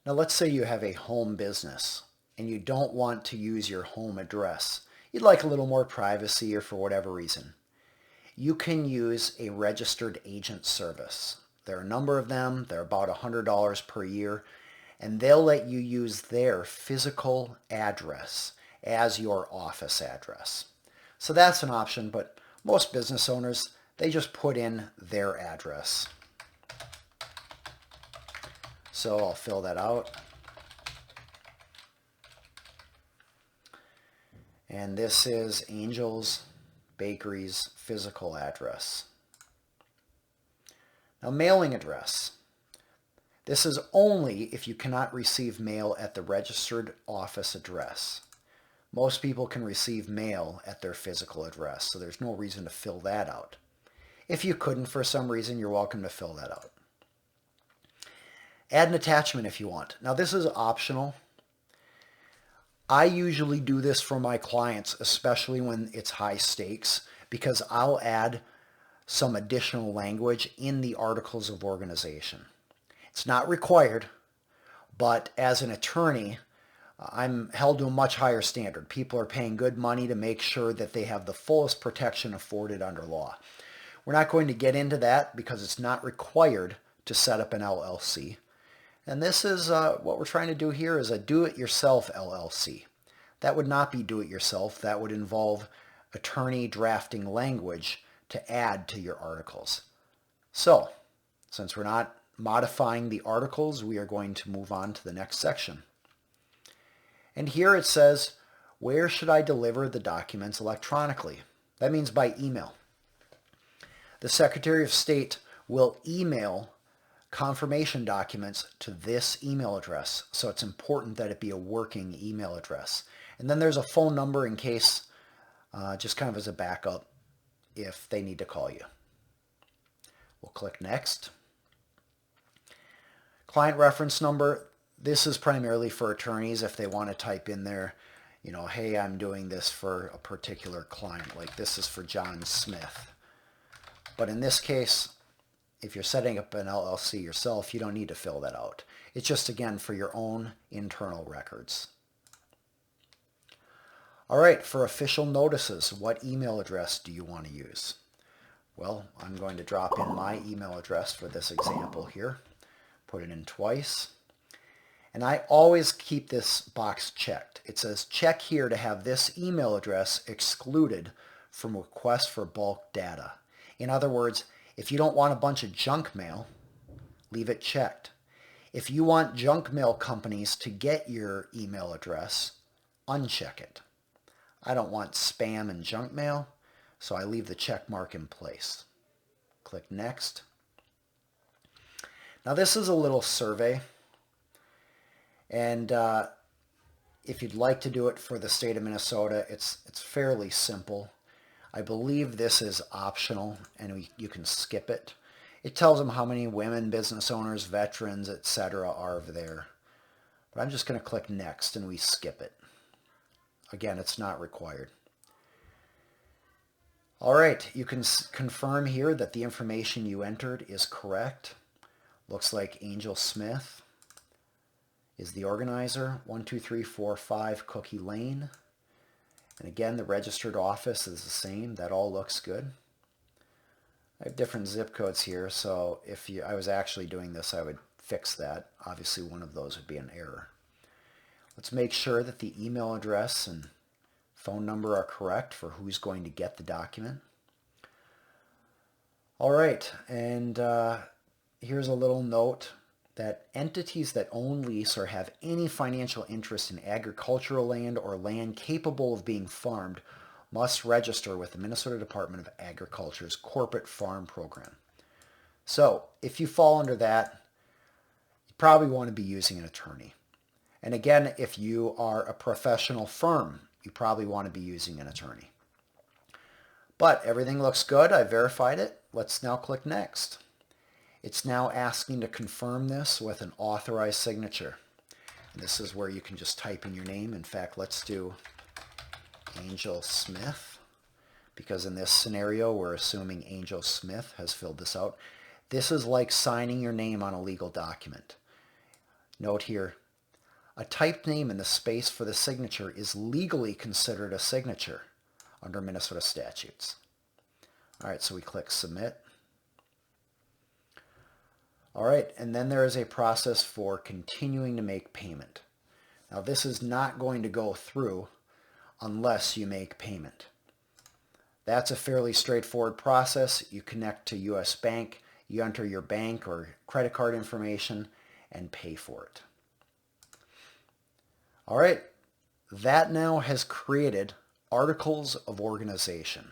Now let's say you have a home business and you don't want to use your home address. You'd like a little more privacy or for whatever reason. You can use a registered agent service. There are a number of them. They're about $100 per year, and they'll let you use their physical address as your office address. So that's an option, but most business owners, they just put in their address. So I'll fill that out. And this is Angel's Bakery's physical address. Now, mailing address. This is only if you cannot receive mail at the registered office address. Most people can receive mail at their physical address, so there's no reason to fill that out. If you couldn't for some reason, you're welcome to fill that out. Add an attachment if you want. Now, this is optional. I usually do this for my clients, especially when it's high stakes, because I'll add some additional language in the articles of organization. It's not required, but as an attorney, I'm held to a much higher standard. People are paying good money to make sure that they have the fullest protection afforded under law. We're not going to get into that because it's not required to set up an LLC. And this is what we're trying to do here is a do-it-yourself LLC. That would not be do-it-yourself. That would involve attorney drafting language to add to your articles. So, since we're not modifying the articles, we are going to move on to the next section. And here it says, where should I deliver the documents electronically? That means by email. The Secretary of State will email confirmation documents to this email address. So it's important that it be a working email address. And then there's a phone number in case, just kind of as a backup, if they need to call you. We'll click Next. Client reference number. This is primarily for attorneys if they want to type in there, hey, I'm doing this for a particular client. Like this is for John Smith. But in this case, if you're setting up an LLC yourself, you don't need to fill that out. It's just, again, for your own internal records. All right, for official notices, what email address do you want to use? Well, I'm going to drop in my email address for this example here. Put it in twice. And I always keep this box checked. It says check here to have this email address excluded from requests for bulk data. In other words, if you don't want a bunch of junk mail, leave it checked. If you want junk mail companies to get your email address, uncheck it. I don't want spam and junk mail, so I leave the check mark in place. Click Next. Now this is a little survey, and if you'd like to do it for the state of Minnesota, it's fairly simple. I believe this is optional, and you can skip it. It tells them how many women, business owners, veterans, etc. are there. But I'm just going to click Next, and we skip it. Again, it's not required. All right, you can confirm here that the information you entered is correct. Looks like Angel Smith is the organizer, 12345 Cookie Lane. And again, the registered office is the same. That all looks good. I have different zip codes here, so if I was actually doing this, I would fix that. Obviously, one of those would be an error. Let's make sure that the email address and phone number are correct for who's going to get the document. All right, and here's a little note that entities that own, lease, or have any financial interest in agricultural land or land capable of being farmed must register with the Minnesota Department of Agriculture's Corporate Farm Program. So if you fall under that, you probably want to be using an attorney. And again, if you are a professional firm, you probably want to be using an attorney. But everything looks good. I verified it. Let's now click Next. It's now asking to confirm this with an authorized signature. And this is where you can just type in your name. In fact, let's do Angel Smith, because in this scenario, we're assuming Angel Smith has filled this out. This is like signing your name on a legal document. Note here, a typed name in the space for the signature is legally considered a signature under Minnesota statutes. All right, so we click Submit. All right, and then there is a process for continuing to make payment. Now this is not going to go through unless you make payment. That's a fairly straightforward process. You connect to US Bank, you enter your bank or credit card information, and pay for it. All right, that now has created articles of organization.